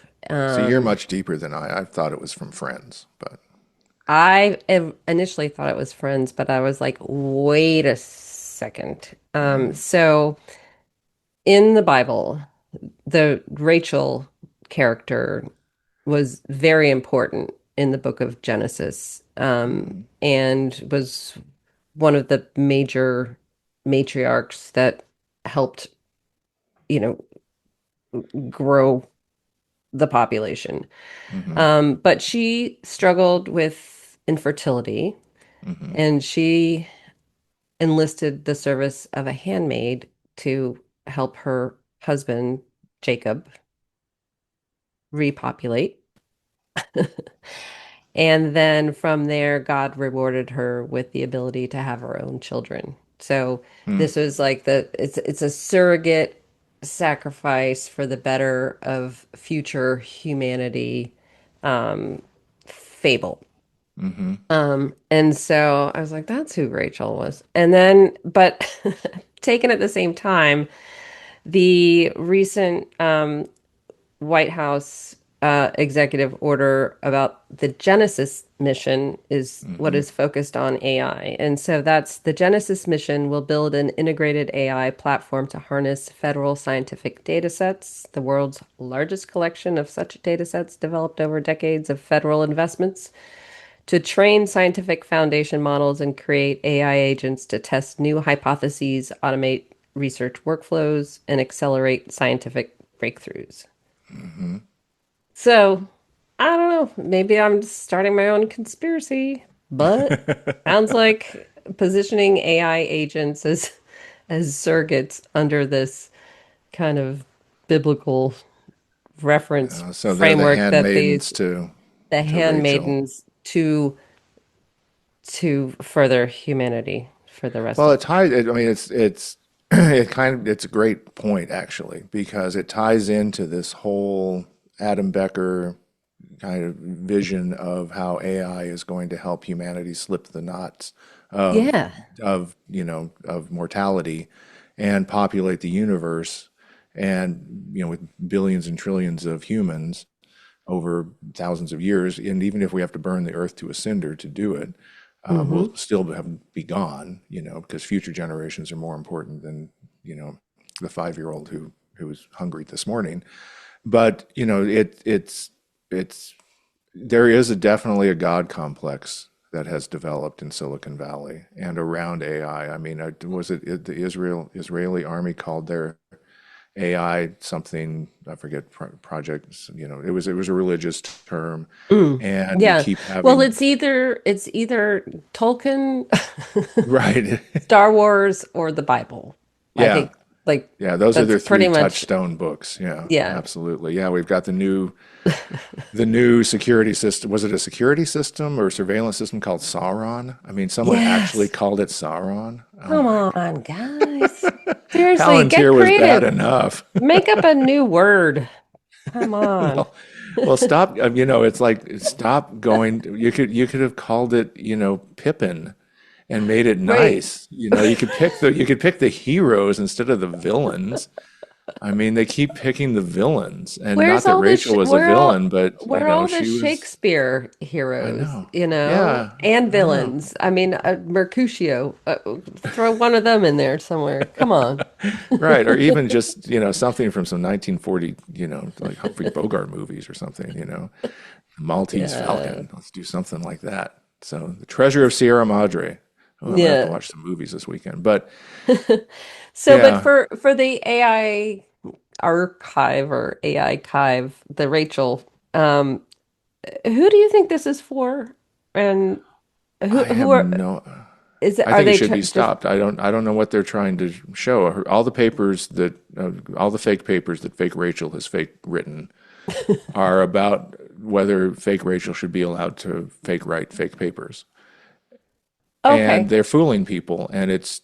see, you're Um, much deeper than I thought it was from Friends, but initially thought it was Friends, but I was like, wait a second. mm, So in the Bible, the Rachel character was very important in the book of Genesis, mhm, and was one of the major matriarchs that helped, you know, grow the population. mhm, But she struggled with infertility, mhm, and she enlisted the service of a handmaid to help her husband, Jacob, repopulate. And then from there, God rewarded her with the ability to have her own children. So mm, this was like it's a surrogate sacrifice for the better of future humanity fable. mhm, And so I was like, that's who Rachel was. And then, but taken at the same time, the recent White House executive order about the Genesis mission is what mhm, is focused on AI. And so that's the Genesis mission will build an integrated AI platform to harness federal scientific data sets, the world's largest collection of such data sets developed over decades of federal investments, to train scientific foundation models and create AI agents to test new hypotheses, automate research workflows, and accelerate scientific breakthroughs. mhm. So, I don't know. Maybe I'm just starting my own conspiracy, but sounds like positioning AI agents as surrogates under this kind of biblical reference So they're the framework that handmaidens these the to Rachel. handmaidens to further humanity for the rest Well, of it ties. I mean, it's it kind of it's a great point actually because it ties into this whole Adam Becker kind of vision of how AI is going to help humanity slip the knots of yeah. of mortality and populate the universe and with billions and trillions of humans over thousands of years, and even if we have to burn the earth to a cinder to do it, Hmm. we'll still be gone, because future generations are more important than, the 5-year-old who was hungry this morning. But, it's it's there is definitely a God complex that has developed in Silicon Valley and around AI. I mean, was it the Israeli army called their AI something, I forget, projects, it was a religious term, Mm, and you yeah. keep Well, having it's either Tolkien, right. Star Wars, or the Bible. I Yeah. think like Yeah, those are that's their pretty three much touchstone books. Yeah, yeah. absolutely. Yeah, we've got the new security system. Was it a security system or surveillance system called Sauron? I mean, someone actually Yes. called it Sauron. Oh Come my on, guys. Seriously, get Palantir was bad creative. enough. Make up a new word. Come on. Well, well, stop. It's like stop going. You could have called it, Pippin, and made it Right. nice. You could pick the heroes instead of the villains. I mean, they keep picking the villains, and not Where's that all the Rachel was a villain, but where are all the she was. Shakespeare I heroes, know. and Yeah, I know. villains? I mean, Mercutio. Throw one of them in there somewhere. Come on. Right, or even just something from some 1940 like Humphrey Bogart movies or something. Maltese Yeah. Falcon. Let's do something like that. So, The Treasure of Sierra Madre. Oh, I'm gonna have to Yeah. watch some movies this weekend. But So, but yeah, for the AI archive or AI chive, the Rachel, um, who do you think this is for? And I who have are no. is it? I Are think it they should be just stopped. I don't know what they're trying to show. All the fake papers that fake Rachel has fake written are about whether fake Rachel should be allowed to fake write fake papers. And okay? they're fooling people, and it's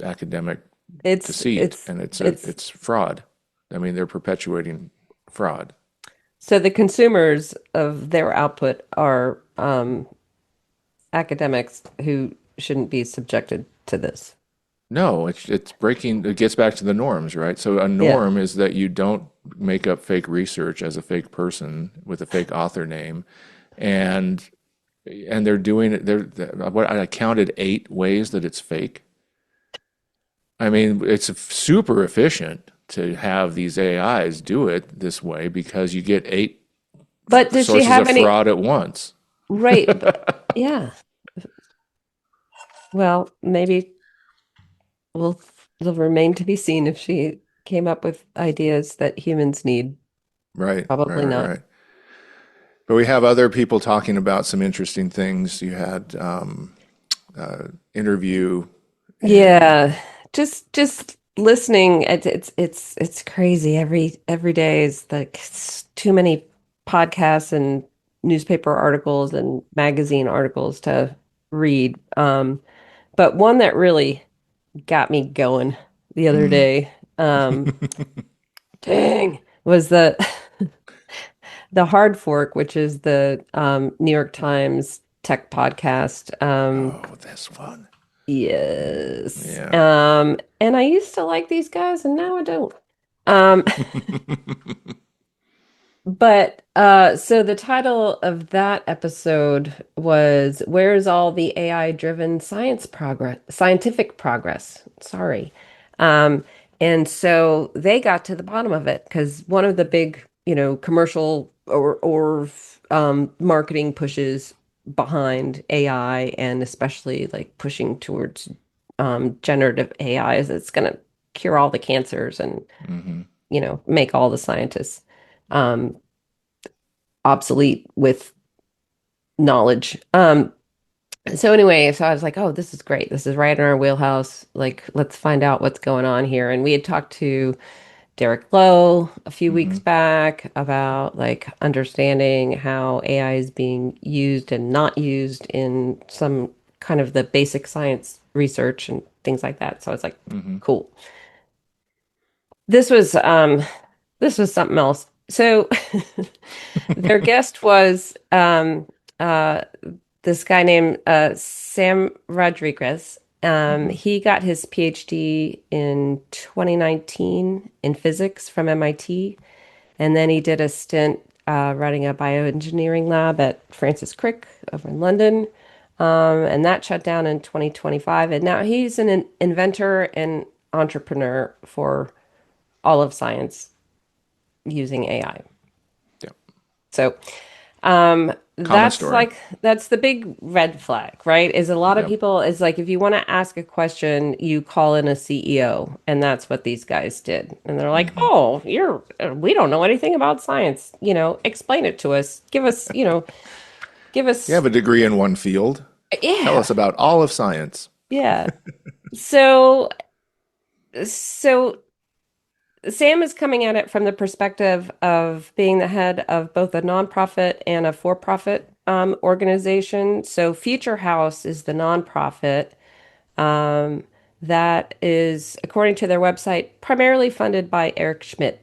academic It's deceit, it's and it's a it's it's fraud. I mean, they're perpetuating fraud. so the consumers of their output are academics who shouldn't be subjected to this. No, it's breaking. It gets back to the norms, right? So a Yeah. norm is that you don't make up fake research as a fake person with a fake author name, and they're doing it. What I counted 8 ways that it's fake. I mean, it's super efficient to have these AIs do it this way because you get 8 But does she sources have of any fraud at once. right? But yeah. Well, maybe will it'll remain to be seen if she came up with ideas that humans need. Right, right, Probably right, not. right. But we have other people talking about some interesting things. You had interview and Yeah, just listening. It's crazy. Every day is like too many podcasts and newspaper articles and magazine articles to read. But one that really got me going the other mm. day, dang, was the Hard Fork, which is the New York Times tech podcast. Oh, that's fun. Yes. Yeah. And I used to like these guys and now I don't. Um, but so the title of that episode was Where's All the AI Driven Scientific Progress? Sorry. Um, and so they got to the bottom of it because one of the big, commercial or marketing pushes behind AI and especially like pushing towards generative AI is it's going to cure all the cancers and, Hmm. make all the scientists um, obsolete with knowledge. So anyway, so I was like, oh, this is great. This is right in our wheelhouse. Like, let's find out what's going on here. And we had talked to Derek Lowe a few weeks Hmm. back about like understanding how AI is being used and not used in some kind of the basic science research and things like that. So I was like, Hmm. cool. This was um this was something else. So their guest was this guy named Sam Rodriguez. Hmm. He got his PhD in 2019 in physics from MIT, and then he did a stint running a bioengineering lab at Francis Crick over in London. And that shut down in 2025. And now he's an inventor and entrepreneur for all of science using AI. So, Common that's story. like that's the big red flag, right? Is a lot of Yep. people is like if you want to ask a question, you call in a CEO, and that's what these guys did. And they're like, Hmm. "Oh, we don't know anything about science. Explain it to us. Give You us have a degree in one field. Tell yeah. us about all of science. Yeah. So so Sam is coming at it from the perspective of being the head of both a nonprofit and a for-profit organization. So Future House is the nonprofit um, that is, according to their website, primarily funded by Eric Schmidt,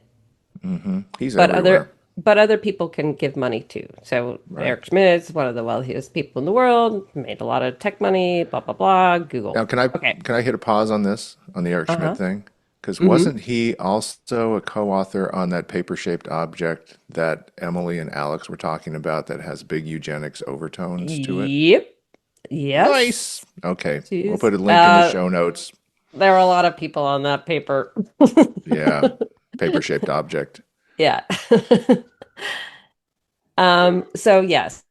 He's but other everywhere. but other people can give money too. So Right. Eric Schmidt is one of the wealthiest people in the world, made a lot of tech money, blah blah blah. Google. Now, can I Okay. can I hit a pause on this on the Eric Schmidt Uh-huh. thing? Because Hmm. wasn't he also a co-author on that paper-shaped object that Emily and Alex were talking about that has big eugenics overtones to it? Yep. Yes. Nice. Okay, we'll Jeez. put a link in the show notes. There were a lot of people on that paper. Yeah, paper-shaped object. Yeah. So yes.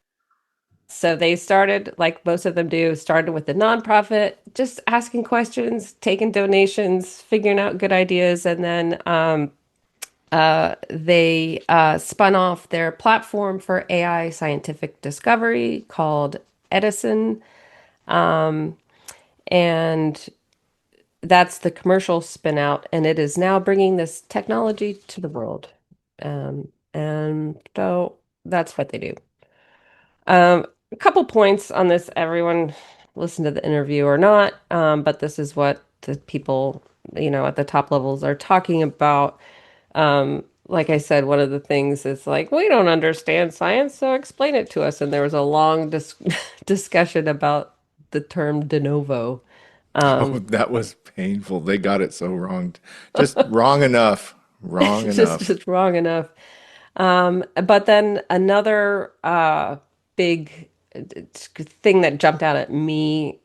So they started, like most of them do, started with the nonprofit, just asking questions, taking donations, figuring out good ideas, and then they spun off their platform for AI scientific discovery called Edison, and that's the commercial spin out, and it is now bringing this technology to the world. And so that's what they do. A couple points on this, everyone listen to the interview or not, but this is what the people, at the top levels are talking about. Like I said, one of the things is like, we don't understand science, so explain it to us. And there was a long discussion about the term de novo. Oh, Um, that was painful. They got it so wrong. Just wrong enough. Wrong just enough. just wrong enough. But then another big thing that jumped out at me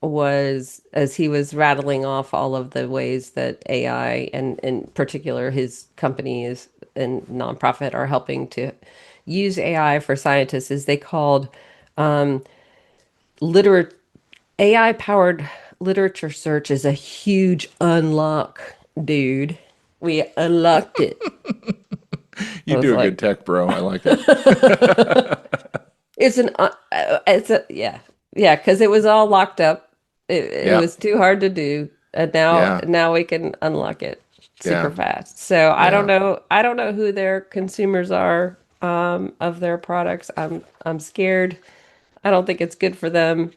was as he was rattling off all of the ways that AI and in particular his companies and nonprofit are helping to use AI for scientists is they called liter AI powered literature search is a huge unlock, dude. We unlocked it. I You was do a good like, tech, bro. I like it. it's a yeah, because it was all locked up. It Yeah. was too hard to do, and now Yeah. now we can unlock it super Yeah. fast. So Yeah. I don't know who their consumers are of their products. I'm scared. I don't think it's good for them.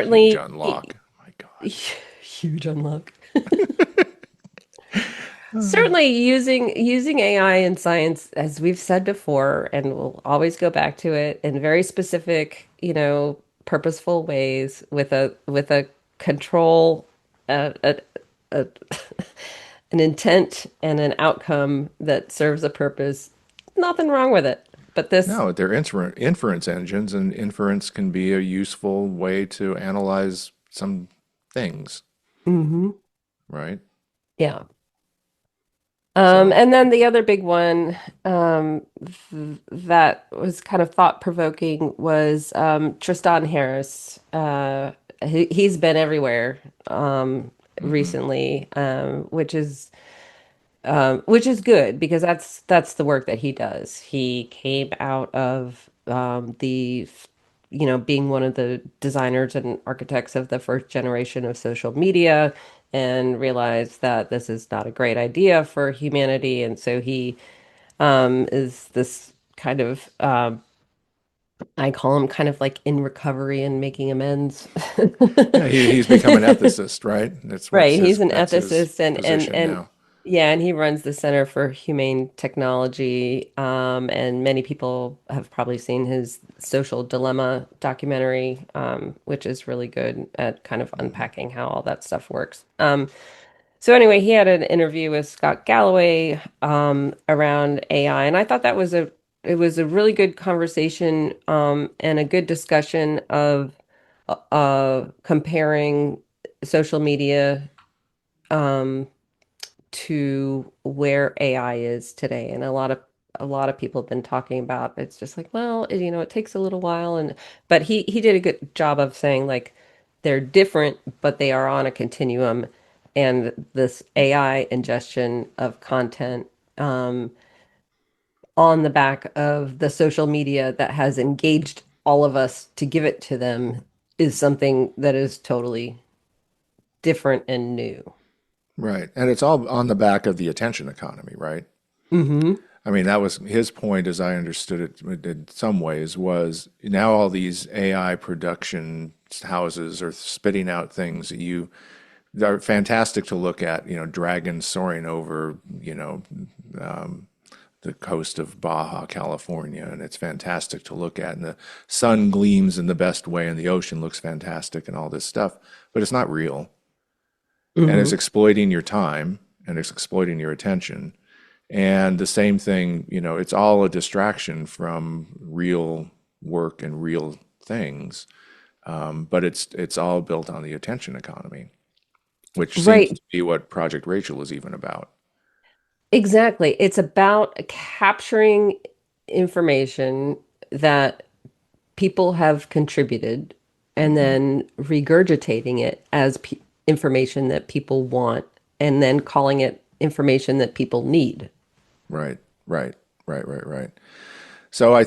Huge Certainly unlock. My God. huge unlock. Certainly using AI in science, as we've said before, and we'll always go back to it in very specific, purposeful ways with a control, a, a an intent and an outcome that serves a purpose. Nothing wrong with it. But this, No, they're inference engines, and inference can be a useful way to analyze some things, hmm right? yeah. So, And then the other big one that was kind of thought-provoking was Tristan Harris. He's been everywhere hmm. recently, which is good because that's the work that he does. He came out of being one of the designers and architects of the first generation of social media and realized that this is not a great idea for humanity. And so he is this kind of, I call him kind of like in recovery and making amends. Yeah, he's become an ethicist, right? Right, he's an That's his ethicist and position and now. yeah, and he runs the Center for Humane Technology. And many people have probably seen his Social Dilemma documentary, which is really good at kind of Hmm. unpacking how all that stuff works. So anyway, he had an interview with Scott Galloway around AI, and I thought it was a really good conversation and a good discussion of comparing social media um, to where AI is today. And a lot of a lot of people have been talking about. It's just like, well, it takes a little while, and but he did a good job of saying like they're different, but they are on a continuum, and this AI ingestion of content on the back of the social media that has engaged all of us to give it to them is something that is totally different and new. Right. And it's all on the back of the attention economy, right? Mm-hmm. I mean, that was his point, as I understood it in some ways, was now all these AI production houses are spitting out things that you are fantastic to look at, dragons soaring over, the coast of Baja, California, and it's fantastic to look at. And the sun gleams in the best way, and the ocean looks fantastic, and all this stuff. But it's not real, and it's Mm-hmm. exploiting your time and it's exploiting your attention. And the same thing, it's all a distraction from real work and real things. But it's all built on the attention economy, which seems Right. to be what Project Rachel is even about. Exactly. It's about capturing information that people have contributed and Hmm. then regurgitating it as information that people want and then calling it information that people need. Right, right, right. So I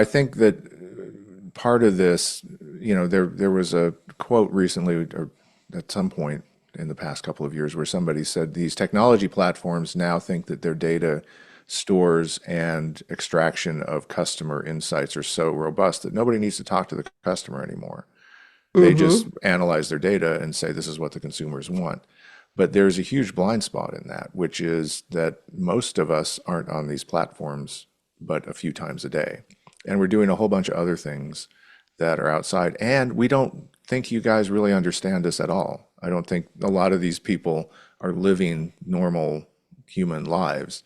think that part of this, there was a quote recently, or at some point in the past couple of years, where somebody said these technology platforms now think that their data stores and extraction of customer insights are so robust that nobody needs to talk to the customer anymore. They just Mm-hmm. analyze their data and say this is what the consumers want. But there's a huge blind spot in that, which is that most of us aren't on these platforms but a few times a day. And we're doing a whole bunch of other things that are outside. And we don't think you guys really understand us at all. I don't think a lot of these people are living normal human lives.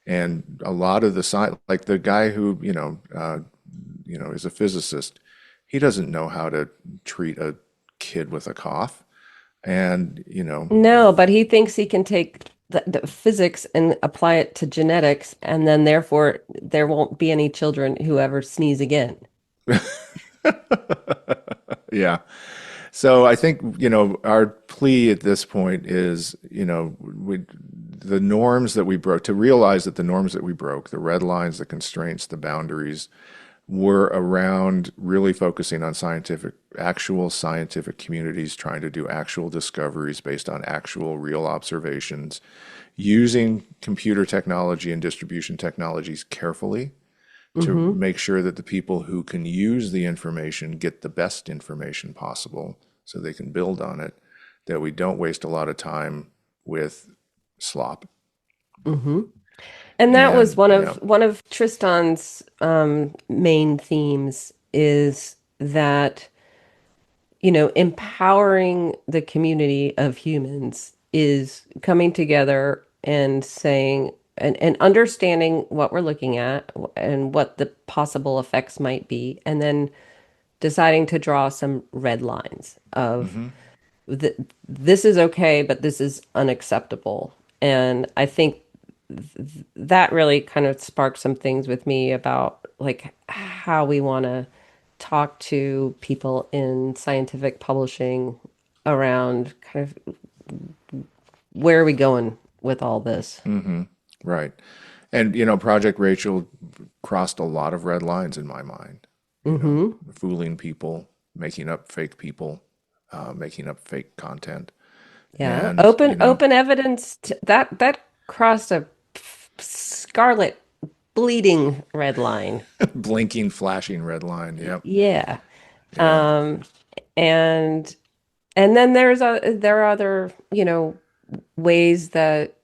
And a lot of the science, like the guy who, is a physicist, he doesn't know how to treat a kid with a cough. And, No, but he thinks he can take the physics and apply it to genetics, and then therefore there won't be any children who ever sneeze again. yeah. So I think, our plea at this point is, the norms that we broke, to realize that the norms that we broke, the red lines, the constraints, the boundaries, were around really focusing on actual scientific communities trying to do actual discoveries based on actual real observations, using computer technology and distribution technologies carefully to Mm-hmm. make sure that the people who can use the information get the best information possible so they can build on it, that we don't waste a lot of time with slop. Mm-hmm. And that was And one yeah. of Tristan's main themes is that, empowering the community of humans is coming together and saying and understanding what we're looking at and what the possible effects might be, and then deciding to draw some red lines of Hmm. th this is okay, but this is unacceptable. And I think that really kind of sparked some things with me about like how we want to talk to people in scientific publishing around kind of where are we going with all this? Hmm. Right. And, Project Rachel crossed a lot of red lines in my mind, Hmm. fooling people, making up fake people, making up fake content. Yeah. And, Open evidence that crossed a scarlet bleeding red line. blinking, flashing red line. Yep. Yeah. Yeah. Um, and then there are other, ways that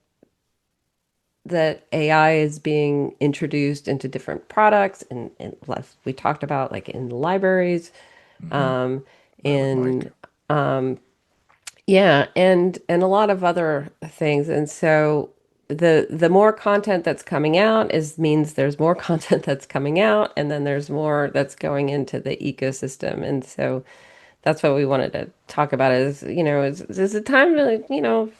AI is being introduced into different products and less we talked about like in libraries, Hmm. um, That with Mike. in yeah, and a lot of other things. And so the more content that's coming out is means there's more content that's coming out, and then there's more that's going into the ecosystem. And so that's what we wanted to talk about is, is it time to,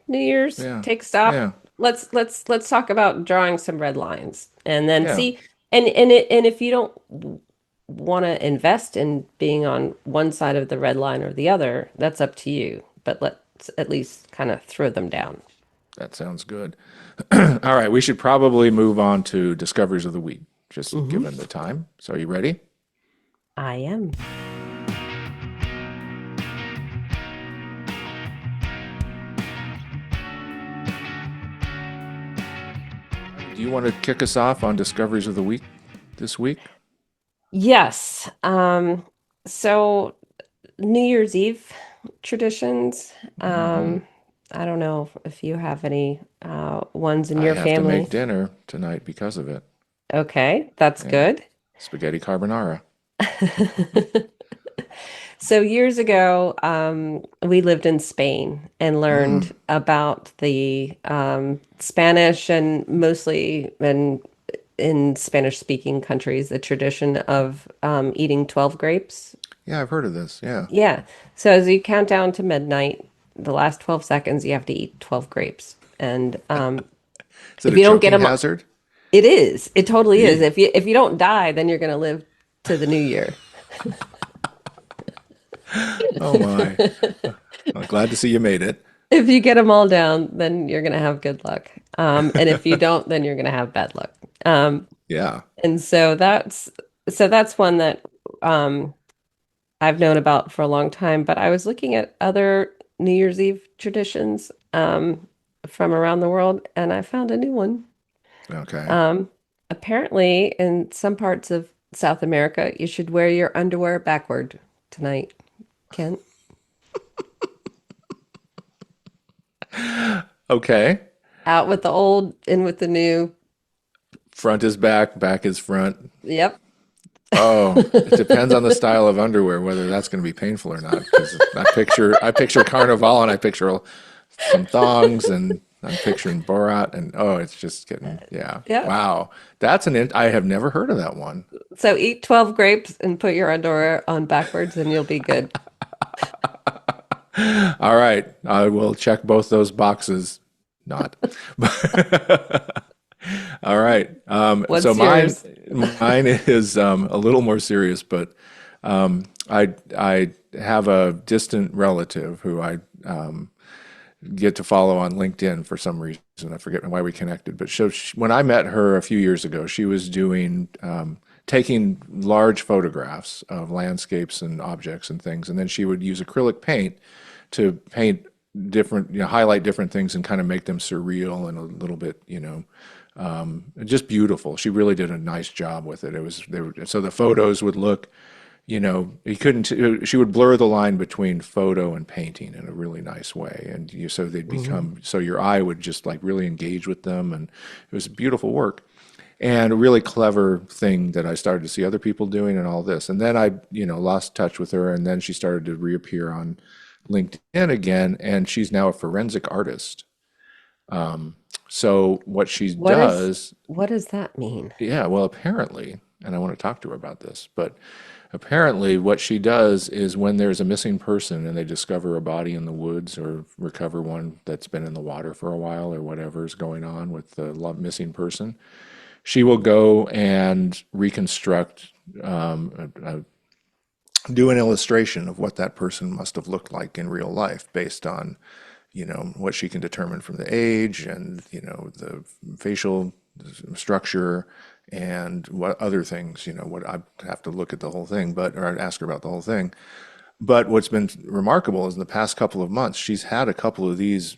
New Year's Yeah. take stock, Yeah. let's talk about drawing some red lines and then Yeah, see and if you don't want to invest in being on one side of the red line or the other, that's up to you. But let's at least kind of throw them down. that sounds good. All right, we should probably move on to discoveries of the week, just Hmm. given the time. So, are you ready? I am. Do you want to kick us off on discoveries of the week this week? Yes. So New Year's Eve traditions. Hmm. I don't know if you have any ones in I your have to make family. dinner tonight because of it. Okay, that's Yeah, good. spaghetti carbonara. So years ago, we lived in Spain and learned Mm. about the Spanish and mostly in Spanish-speaking countries, the tradition of eating 12 grapes. Yeah, I've heard of this. Yeah. Yeah. So as you count down to midnight, the last 12 seconds, you have to eat 12 grapes. And Is it if a you don't get choking them, hazard? it is. It totally is. Eee. If you don't die, then you're going to live to the new year. Oh my. Well, glad to see you made it. If you get them all down, then you're going to have good luck. And if you don't, then you're going to have bad luck. Um, Yeah. and so that's one that um, I've known about for a long time. But I was looking at other New Year's Eve traditions from around the world, and I found a new one. Okay. Um, Apparently, in some parts of South America, you should wear your underwear backward tonight, Kent. Okay. Out with the old, in with the new. Front is back, back is front. Yep. Oh, it depends on the style of underwear whether that's going to be painful or not. Because I picture Carnival and I picture some thongs and I'm picturing Borat and oh, it's just getting yeah. Yep. Wow, I have never heard of that one. So eat 12 grapes and put your underwear on backwards and you'll be good. All right, I will check both those boxes. Not. All right. So What's mine yours? mine is a little more serious, but I have a distant relative who I get to follow on LinkedIn for some reason. I forget why we connected, but when I met her a few years ago, she was doing taking large photographs of landscapes and objects and things, and then she would use acrylic paint to paint different, highlight different things and kind of make them surreal and a little bit, just beautiful. She really did a nice job with it. It was so the photos would look, you couldn't. She would blur the line between photo and painting in a really nice way, and so they'd Mhm. become so your eye would just like really engage with them, and it was beautiful work. And a really clever thing that I started to see other people doing and all this. And then I, lost touch with her and then she started to reappear on LinkedIn again and she's now a forensic artist. So what she What is does, what does that mean? yeah, well, apparently, and I want to talk to her about this, but apparently what she does is when there's a missing person and they discover a body in the woods or recover one that's been in the water for a while or whatever's going on with the missing person, she will go and reconstruct, do an illustration of what that person must have looked like in real life based on, what she can determine from the age and, the facial structure and what other things, what I have to look at the whole thing, or I'd ask her about the whole thing. But what's been remarkable is in the past couple of months, she's had a couple of these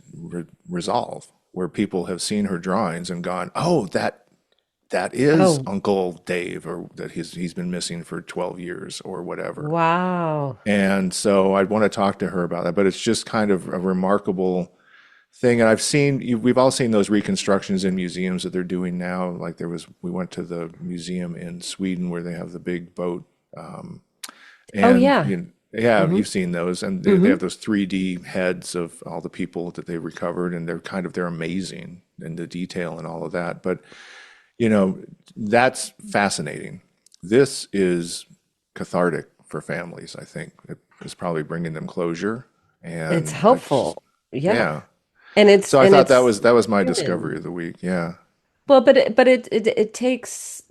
resolve where people have seen her drawings and gone, "Oh, that is Oh, Uncle Dave, or that he's been missing for 12 years or whatever." wow. And so I'd want to talk to her about that, but it's just kind of a remarkable thing. And we've all seen those reconstructions in museums that they're doing now. Like we went to the museum in Sweden where they have the big boat, Oh and yeah. yeah, Hmm. you've seen those, and they Hmm. have those 3D heads of all the people that they recovered, and they're amazing in the detail and all of that. But you know, that's fascinating. This is cathartic for families, I think. It's probably bringing them closure. It's And I just, helpful. Yeah. yeah. So I and thought it's that was my discovery human. of the week. Yeah. Well, but it takes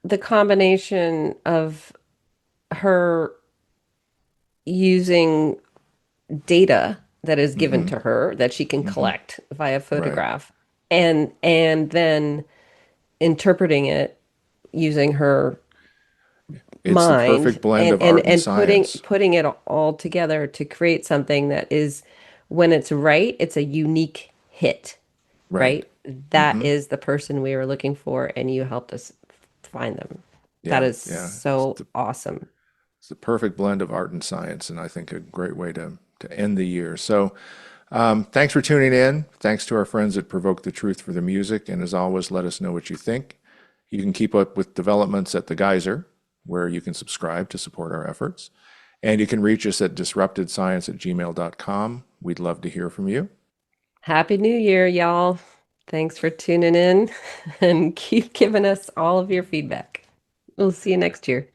the combination of her using data that is given Mm-hmm. to her that she can Mm-hmm. collect via Right. photograph and then interpreting it using her It's the mind perfect blend of art and and science. putting it all together to create something that is when it's right, it's a unique hit, Right. right? That Mm-hmm. is the person we were looking for, and you helped us find them. That Yeah. is Yeah. so awesome. It's the perfect blend of art and science, and I think a great way to end the year. So, thanks for tuning in. Thanks to our friends at Provoke the Truth for the music, and as always, let us know what you think. You can keep up with developments at the Geyser, where you can subscribe to support our efforts. And you can reach us at disruptedscience@gmail.com. We'd love to hear from you. Happy New Year, y'all. Thanks for tuning in and keep giving us all of your feedback. We'll see you next year.